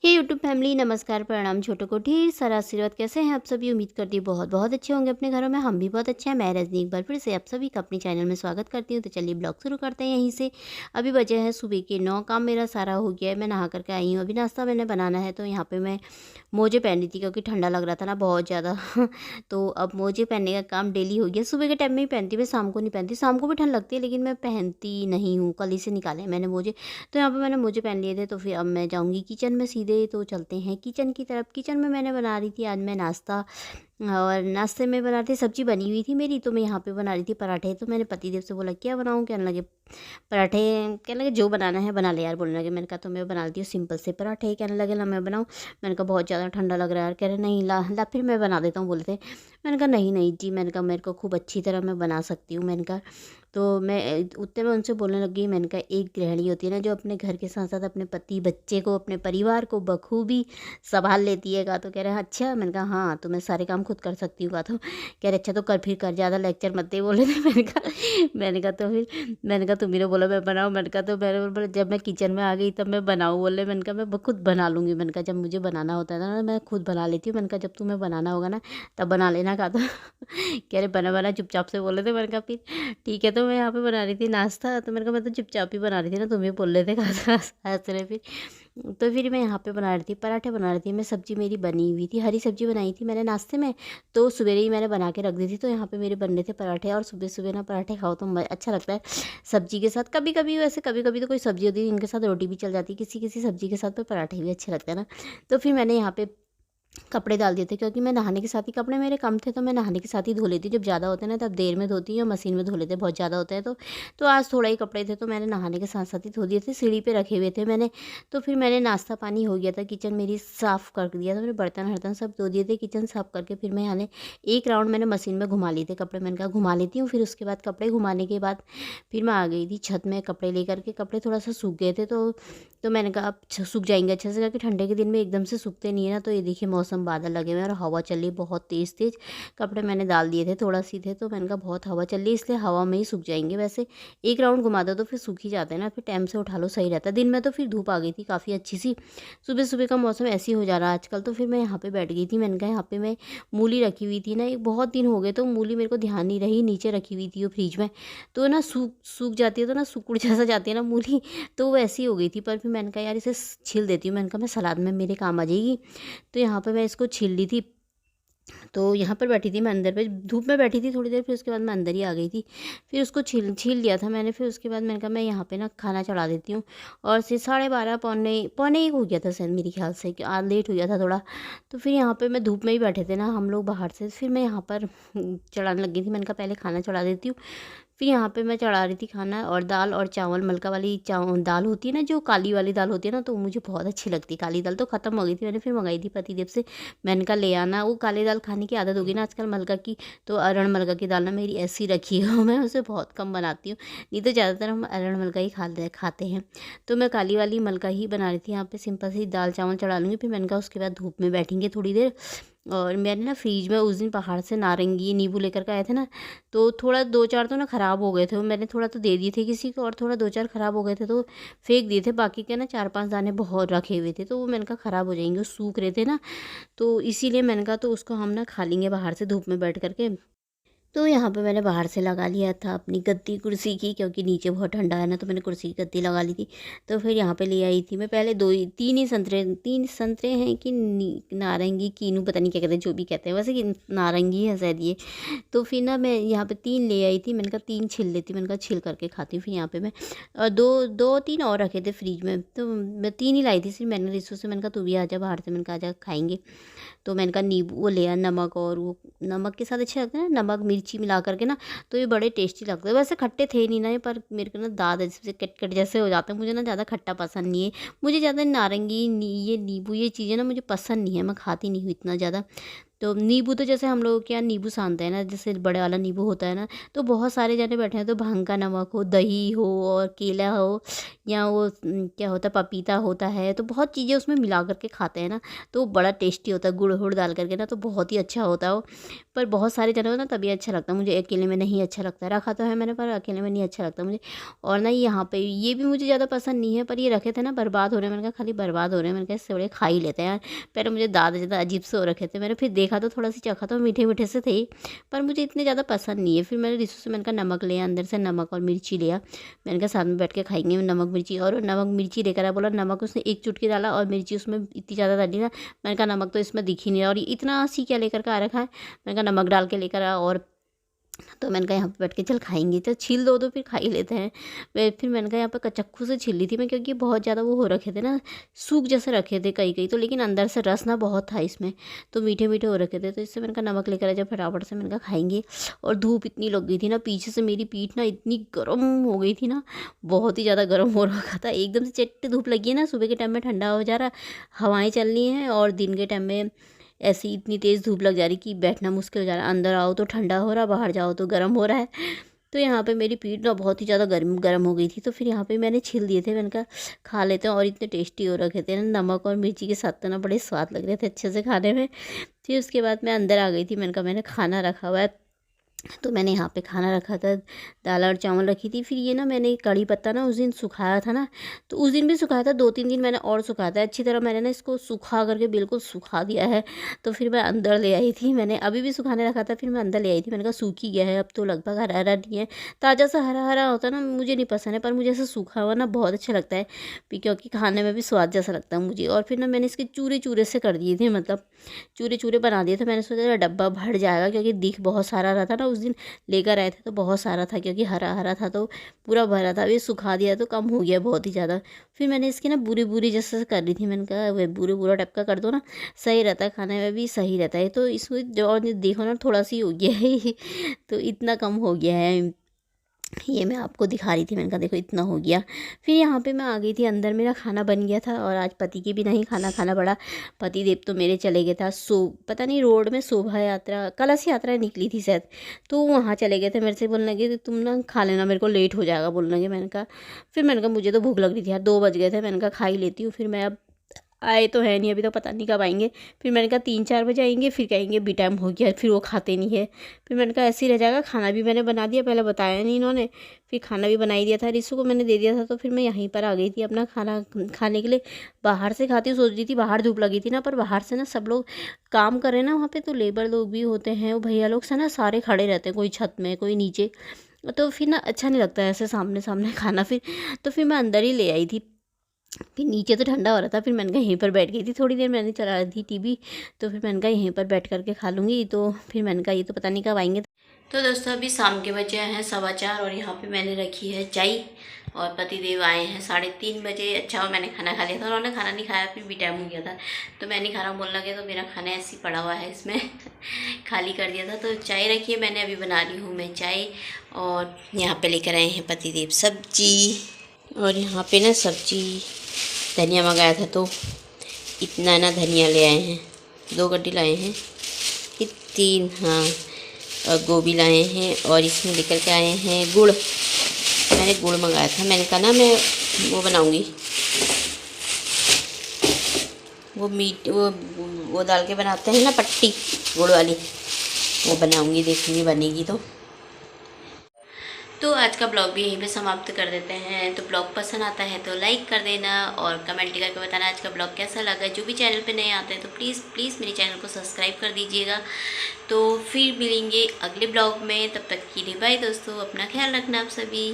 हे YouTube family, नमस्कार, प्रणाम, छोटों को ढेर सारा आशीर्वाद। कैसे हैं आप सभी? उम्मीद करती हूँ बहुत बहुत अच्छे होंगे अपने घरों में। हम भी बहुत अच्छे हैं। मैं रजनी एक बार फिर से आप सभी का अपने चैनल में स्वागत करती हूँ। तो चलिए ब्लॉग शुरू करते हैं यहीं से। अभी बजे हैं सुबह के 9। काम मेरा सारा हो गया है। मैं नहा करके आई हूँ। अभी नाश्ता मैंने बनाना है, तो यहाँ पर मैं मोजे पहन रही थी क्योंकि ठंडा लग रहा था ना बहुत ज़्यादा। तो अब मोजे पहनने का काम डेली हो गया। सुबह के टाइम में ही पहनती हूँ, मैं शाम को नहीं पहनती। शाम को भी ठंड लगती है लेकिन मैं पहनती नहीं हूँ। कल ही से निकाले हैं मैंने मोजे। तो यहाँ पे मैंने मोजे पहन लिए थे, तो फिर अब मैं जाऊँगी किचन में सीधे। तो चलते हैं किचन की तरफ। किचन में मैंने बना रही थी आज मैं नाश्ता, और नाश्ते में बना रही थी, सब्जी बनी हुई थी मेरी, तो मैं यहाँ पे बना रही थी पराठे। तो मैंने पतिदेव से बोला क्या बनाऊँ, कहने लगे पराठे। कहने लगे जो बनाना है बना ले यार, बोलने लगे। मैंने कहा तो मैं बना लेती हूँ सिंपल से पराठे। कहने लगे ला मैं बनाऊँ। मैंने कहा बहुत ज़्यादा ठंडा लग रहा है यार। कह रहे नहीं ला ला फिर मैं बना देता हूँ बोले थे। मैंने कहा नहीं नहीं जी, मैंने कहा मेरे को खूब अच्छी तरह मैं बना सकती हूँ। मैंने कहा तो मैं उतने में उनसे बोलने लगी। मैंने कहा एक गृहिणी होती है ना जो अपने घर के साथ साथ अपने पति बच्चे को अपने परिवार को बखूबी संभाल लेती है। कहा तो कह रहे हैं अच्छा। मैंने कहा हाँ, तो मैं सारे काम खुद कर सकती हूँ। कहा तो कह रहे अच्छा तो कर फिर कर, ज़्यादा लेक्चर मत दे बोले थे। मैंने कहा तो फिर मैंने कहा तुम्ही ने बोला मैं बनाऊँ। मैंने कहा तो मैंने बोला जब मैं किचन में आ गई तब मैं बनाऊँ बोले। मैंने कहा मैं खुद बना लूँगी। मैंने कहा जब मुझे बनाना होता है ना मैं खुद बना लेती हूँ। मैंने कहा जब तुम्हें बनाना होगा ना तब बना लेना। कहा तो कह रहे बना बना चुपचाप से बोले थे। मैंने कहा फिर ठीक है। तो मैं यहाँ पे बना रही थी नाश्ता, तो मैंने कहा मैं तो चुपचाप ही बना रही थी ना, तुम ही बोल रहे थे। कहा हंस रहे फिर। तो फिर मैं यहाँ पे बना रही थी पराठे बना रही थी मैं। सब्जी मेरी बनी हुई थी, हरी सब्जी बनाई थी मैंने नाश्ते में, तो सवेरे ही मैंने बना के रख दी थी। तो यहाँ पे मेरे बनने थे पराठे, और सुबह सुबह ना पराठे खाओ तो अच्छा लगता है सब्जी के साथ। कभी कभी वैसे कभी कभी तो कोई सब्जी होती है इनके साथ रोटी भी चल जाती है, किसी किसी सब्जी के साथ तो पराठे भी अच्छे लगते हैं ना। तो फिर मैंने यहाँ पे कपड़े डाल दिए थे क्योंकि मैं नहाने के साथ ही, कपड़े मेरे कम थे तो मैं नहाने के साथ ही धो लेती हूँ। जब ज़्यादा होते हैं ना तब देर में धोती हूँ, या मशीन में धो लेते हैं बहुत ज़्यादा होते हैं तो आज थोड़ा ही कपड़े थे तो मैंने नहाने के साथ साथ ही धो दिए थे। सीढ़ी पे रखे हुए थे मैंने। तो फिर मैंने नाश्ता पानी हो गया था, किचन मेरी साफ़ कर दिया था मैंने, बर्तन हर्तन सब धो दिए थे। किचन साफ़ करके फिर मैं यहाँ एक राउंड मैंने मशीन में घुमा लिए थे कपड़े। मैंने कहा घुमा लेती हूँ। फिर उसके बाद कपड़े घुमाने के बाद फिर मैं आ गई थी छत में कपड़े लेकर के। कपड़े थोड़ा सा सूख गए थे तो मैंने कहा अब सूख जाएंगे अच्छे से, क्योंकि ठंडे के दिन में एकदम से सूखते नहीं है ना। तो ये देखिए मौसम बादल लगे हुए हैं और हवा चल रही बहुत तेज़ तेज़। कपड़े मैंने डाल दिए थे थोड़ा सी थे, तो मैंने कहा बहुत हवा चल रही है इसलिए हवा में ही सूख जाएंगे। वैसे एक राउंड घुमा दो तो फिर सूख ही जाते हैं ना, फिर टाइम से उठा लो सही रहता है। दिन में तो फिर धूप आ गई थी काफ़ी अच्छी सी। सुबह सुबह का मौसम ऐसे ही हो जा रहा है आजकल। तो फिर मैं यहाँ पे बैठ गई थी। मैंने कहा यहाँ पे मैं मूली रखी हुई थी ना, एक बहुत दिन हो गए तो मूली मेरे को ध्यान नहीं रही, नीचे रखी हुई थी वो फ्रिज में। तो ना सूख सूख जाती है तो ना सिकुड़ जैसा जाती है ना मूली, तो वो ऐसी हो गई थी। पर फिर मैंने कहा यार इसे छील देती हूँ। मैंने कहा मैं सलाद में मेरे काम आ जाएगी। तो यहाँ पे मैं इसको छील ली थी। तो यहाँ पर बैठी थी मैं अंदर पे, धूप में बैठी थी थोड़ी देर, फिर उसके बाद मैं अंदर ही आ गई थी। फिर उसको छील छील लिया था मैंने। फिर उसके बाद मैंने कहा मैं यहाँ पे ना खाना चढ़ा देती हूँ। और फिर 12:30 पौने पौने एक हो गया था शायद मेरे ख्याल से, कि आज लेट हो गया था थोड़ा। तो फिर यहाँ पे मैं धूप में ही बैठे थे ना हम लोग बाहर से, फिर मैं यहाँ पर चढ़ाने लगी थी। मैंने कहा पहले खाना चढ़ा देती हूँ। फिर यहाँ पे मैं चढ़ा रही थी खाना, और दाल और चावल, मलका वाली दाल होती है ना, जो काली वाली दाल होती है ना, तो मुझे बहुत अच्छी लगती है। काली दाल तो ख़त्म हो गई थी, मैंने फिर मंगाई थी पतिदेव से। मैंने कहा ले आना। वो काली दाल खाने की आदत होगी ना आजकल मलका की, तो अरण मलका की दाल ना मेरी ऐसी रखी है मैं उसे बहुत कम बनाती हूँ। नहीं तो ज़्यादातर हम अरण मलका ही खाते हैं। तो मैं काली वाली मलका ही बना रही थी यहाँ पे। सिंपल सी दाल चावल चढ़ा लूँगी। फिर मैंने कहा उसके बाद धूप में बैठेंगे थोड़ी देर। और मैंने ना फ्रिज में उस दिन पहाड़ से नारंगी नींबू लेकर के आए थे ना, तो थोड़ा 2-4 तो ना ख़राब हो गए थे। वो मैंने थोड़ा तो दे दिए थे किसी को, और थोड़ा 2-4 ख़राब हो गए थे तो फेंक दिए थे। बाकी के ना 4-5 दाने बहुत रखे हुए थे, तो वो मैंने कहा ख़राब हो जाएंगे, वो सूख रहे थे ना। तो इसीलिए मैंने कहा तो उसको हम ना खा लेंगे बाहर से धूप में बैठ करके। तो यहाँ पे मैंने बाहर से लगा लिया था अपनी गद्दी कुर्सी की, क्योंकि नीचे बहुत ठंडा है ना, तो मैंने कुर्सी की गद्दी लगा ली थी। तो फिर यहाँ पे ले आई थी मैं पहले 3 संतरे हैं कि नारंगी कीनू, पता नहीं क्या कहते हैं, जो भी कहते हैं, वैसे कि नारंगी है शायद ये। तो फिर ना मैं यहाँ पे 3 ले आई थी। मैंने कहा 3 छील लेती, मैंने कहा छील करके खाती हूँ। फिर यहाँ पे मैं दो तीन और रखे थे फ्रिज में, तो मैं 3 ही लाई थी सिर्फ। मैंने रिसू से मैंने कहा तू भी आ जा बाहर से, मैंने कहा आ जा खाएंगे। तो मैंने कहा नींबू वो ले आया, नमक, और वो नमक के साथ अच्छे लगते हैं ना, नमक मिर्ची मिला करके ना, तो ये बड़े टेस्टी लगते हैं। वैसे खट्टे थे नहीं ना ये, पर मेरे को ना दाँत ऐसे कट कट जैसे हो जाते हैं। मुझे ना ज़्यादा खट्टा पसंद नहीं है। मुझे ज़्यादा नारंगी ये नींबू ये चीज़ें ना मुझे पसंद नहीं है, मैं खाती नहीं हूँ इतना ज़्यादा। तो नींबू तो जैसे हम लोग के यहाँ नींबू सानते हैं ना, जैसे बड़े वाला नींबू होता है ना, तो बहुत सारे जने बैठे हैं तो भांग का नमक हो, दही हो और केला हो, या वो क्या होता है पपीता होता है, तो बहुत चीज़ें उसमें मिला करके खाते हैं ना, तो बड़ा टेस्टी होता है गुड़ वुड़ डाल करके ना, तो बहुत ही अच्छा होता है वो। पर बहुत सारे जने हो ना तभी अच्छा लगता है, मुझे अकेले में नहीं अच्छा लगता। रखा तो है मैंने पर अकेले में नहीं अच्छा लगता मुझे। और ना यहाँ पे ये भी मुझे ज़्यादा पसंद नहीं है, पर ये रखे थे ना बर्बाद हो रहे हैं, मैंने कहा खाली बर्बाद हो रहे हैं, मैंने कहा इससे बड़े खा ही लेते हैं यार। पहले मुझे दादा ज़्यादा अजीब से हो रखे थे, मैंने फिर देखा तो थोड़ा सी चखा तो मीठे मीठे से थे ही, पर मुझे इतने ज़्यादा पसंद नहीं है। फिर मैंने रिसू से मैंने कहा नमक लिया, अंदर से नमक और मिर्ची लिया, मैंने कहा साथ में बैठ के खाएंगे नमक मिर्ची। और नमक मिर्ची लेकर आया, बोला नमक, उसने एक चुटकी डाला और मिर्ची उसमें इतनी ज़्यादा डाली ना, मैंने कहा नमक तो इसमें दिख ही नहीं रहा, और ये इतना सी क्या लेकर के आ रखा है। मैंने कहा नमक डाल के लेकर आ, और तो मैंने कहा यहाँ पे बैठ के चल खाएंगे, तो छील दो तो फिर खा ही लेते हैं। फिर मैंने कहा यहाँ पे कचक्खू से छील ली थी मैं, क्योंकि बहुत ज़्यादा वो हो रखे थे ना, सूख जैसे रखे थे कई कई तो, लेकिन अंदर से रस ना बहुत था इसमें, तो मीठे मीठे हो रखे थे, तो इससे मैंने कहा नमक लेकर आ जाए फटाफट से, मैंने कहा खाएंगे। और धूप इतनी लग गई थी ना पीछे से, मेरी पीठ ना इतनी गर्म हो गई थी ना, बहुत ही ज़्यादा गर्म हो रखा था, एकदम से चट्ट धूप लगी है ना, सुबह के टाइम में ठंडा हो जा रहा, हवाएं चल रही हैं, और दिन के टाइम में ऐसी इतनी तेज़ धूप लग जा रही कि बैठना मुश्किल हो जा रहा है, अंदर आओ तो ठंडा हो रहा, बाहर जाओ तो गर्म हो रहा है। तो यहाँ पे मेरी पीठ ना बहुत ही ज़्यादा गर्म गर्म हो गई थी, तो फिर यहाँ पे मैंने छील दिए थे, मैंने कहा खा लेते हैं। और इतने टेस्टी हो रखे थे ना, नमक और मिर्ची के साथ तो ना बड़े स्वाद लग रहे थे अच्छे से खाने में। फिर उसके बाद मैं अंदर आ गई थी, मैंने कहा मैंने खाना रखा हुआ है, तो मैंने यहाँ पे खाना रखा था, दाल और चावल रखी थी। फिर ये ना मैंने कड़ी पत्ता ना उस दिन सुखाया था ना, तो उस दिन भी सुखाया था, 2-3 दिन मैंने और सुखाया था अच्छी तरह, मैंने ना इसको सुखा करके बिल्कुल सुखा दिया है। तो फिर मैं अंदर ले आई थी, मैंने अभी भी सुखाने रखा था, फिर मैं अंदर ले आई थी, मैंने कहा सूख ही गया है अब तो, लगभग हरा हरा नहीं है, ताज़ा सा हरा हरा होता है ना मुझे नहीं पसंद है, पर मुझे ऐसा सूखा हुआ ना बहुत अच्छा लगता है, क्योंकि खाने में भी स्वाद जैसा लगता है मुझे। और फिर ना मैंने इसके चूरे चूरे से कर दिए थे, मतलब चूरे चूरे बना दिए थे, मैंने सोचा डब्बा भर जाएगा, क्योंकि दिख बहुत सारा रहा था ना उस दिन लेकर आए थे, तो बहुत सारा था, क्योंकि हरा हरा था तो पूरा भरा था। ये सुखा दिया तो कम हो गया बहुत ही ज़्यादा। फिर मैंने इसकी ना बुरी बुरी जैसे कर रही थी, मैंने कहा वे बुरे बुरा टाइप का कर दो ना, सही रहता है, खाने में भी सही रहता है। तो इसमें जो देखो ना थोड़ा सी हो गया है तो इतना कम हो गया है, ये मैं आपको दिखा रही थी, मैंने कहा देखो इतना हो गया। फिर यहाँ पे मैं आ गई थी अंदर, मेरा खाना बन गया था, और आज पति की भी नहीं खाना खाना पड़ा। पति देव तो मेरे चले गए था, पता नहीं रोड में शोभा यात्रा, कलश यात्रा निकली थी शायद, तो वहाँ चले गए थे। मेरे से बोलने लगे तुम ना खा लेना, मेरे को लेट हो जाएगा बोलने लगे। मैंने कहा, फिर मैंने कहा मुझे तो भूख लग रही थी यार, 2 बज गए थे, मैंने कहा खा ही लेती हूँ। फिर मैं अब आए तो है नहीं अभी, तो पता नहीं कब आएंगे। फिर मैंने कहा 3-4 बजे आएंगे, फिर कहेंगे बी टाइम हो गया, फिर वो खाते नहीं है। फिर मैंने कहा ऐसे ही रह जाएगा, खाना भी मैंने बना दिया, पहले बताया नहीं इन्होंने, फिर खाना भी बना ही दिया था, रिसू को मैंने दे दिया था। तो फिर मैं यहीं पर आ गई थी अपना खाना खाने के लिए। बाहर से खाती हूँ, सोच रही थी, बाहर धूप लगी थी ना, पर बाहर से ना सब लोग काम कर रहे हैं ना वहाँ पर, तो लेबर लोग भी होते हैं, वो भैया लोग से ना सारे खड़े रहते हैं, कोई छत में कोई नीचे, तो फिर ना अच्छा नहीं लगता है ऐसे सामने सामने खाना। फिर तो फिर मैं अंदर ही ले आई थी, फिर नीचे तो ठंडा हो रहा था, फिर मैंने कहा यहीं पर बैठ गई थी, थोड़ी देर मैंने चला रही थी टीवी, तो फिर मैंने कहा यहीं पर बैठ करके खा लूँगी। तो फिर मैंने कहा ये तो पता नहीं कब आएंगे। तो दोस्तों अभी शाम के बजे हैं 4:15, और यहाँ पे मैंने रखी है चाय, और पतिदेव आए हैं 3:30 बजे। अच्छा और मैंने खाना खा लिया था, उन्होंने खाना नहीं खाया, फिर भी टाइम हो गया था, तो मैं नहीं खा रहा हूँ बोलने लगे, तो मेरा खाना ऐसे ही पड़ा हुआ है इसमें खाली कर दिया था। तो चाय रखी है मैंने, अभी बना रही हूँ मैं चाय। और यहाँ पे लेकर आए हैं पतिदेव सब्जी, और यहाँ पे ना सब्जी धनिया मंगाया था, तो इतना ना धनिया ले आए हैं, 2 गड्डी लाए हैं, 3 हाँ, और गोभी लाए हैं, और इसमें लेकर के आए हैं गुड़, मैंने गुड़ मंगाया था, मैंने कहा ना मैं वो बनाऊंगी, वो मीट वो डाल के बनाते हैं ना पट्टी गुड़ वाली, वो बनाऊंगी, देखूंगी बनेगी तो आज का ब्लॉग भी यहीं पे समाप्त कर देते हैं। तो ब्लॉग पसंद आता है तो लाइक कर देना, और कमेंट करके बताना आज का ब्लॉग कैसा लगा। जो भी चैनल पे नए आते हैं तो प्लीज़ मेरे चैनल को सब्सक्राइब कर दीजिएगा। तो फिर मिलेंगे अगले ब्लॉग में, तब तक के लिए बाय दोस्तों, अपना ख्याल रखना आप सभी।